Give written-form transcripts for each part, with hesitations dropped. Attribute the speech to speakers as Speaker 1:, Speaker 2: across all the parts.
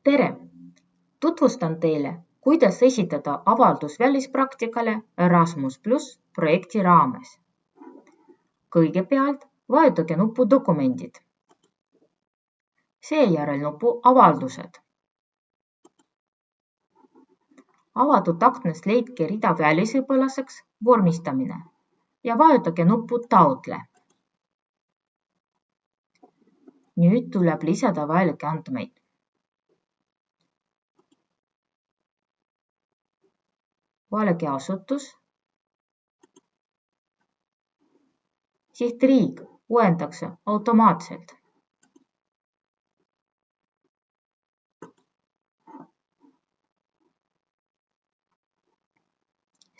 Speaker 1: Tere! Tutvustan teile, kuidas esitada avaldus välispraktikale Erasmus+ projekti raames. Kõigepealt vajutage nupu Dokumendid. Seejärel nupu Avaldused. Avatud aknast leidke rida välisõpilaseks vormistamine ja vajutage nupu Taotle. Nüüd tuleb lisada vajalikke andmeid. Valige asutus, sihtriik uuendatakse automaatselt.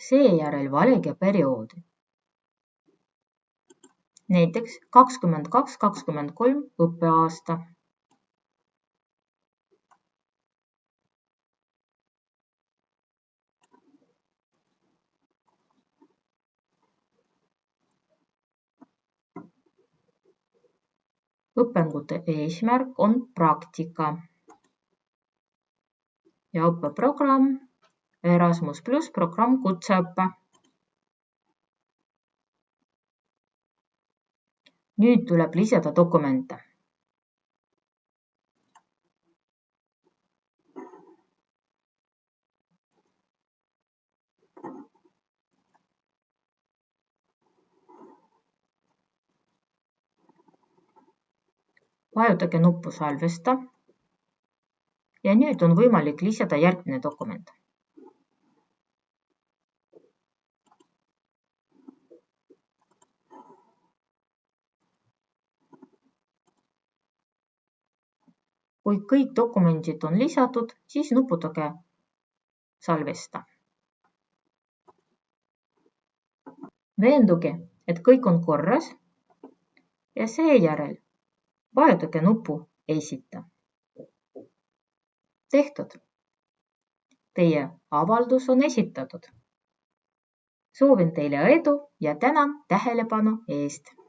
Speaker 1: Seejärel valige perioodi. Näiteks 22-23 õppeaasta. Õppengute eesmärk on praktika ja õppeprogramm Erasmus+ programm kutseõppe. Nüüd tuleb lisada dokumente. Vajutage nuppu Salvesta ja nüüd on võimalik lisada järgmine dokument. Kui kõik dokumendid on lisatud, siis nuputage Salvesta. Veenduge, et kõik on korras ja seejärel vajutage nupu Esita. Tehtud. Teie avaldus on esitatud. Soovin teile edu ja tänan tähelepanu eest.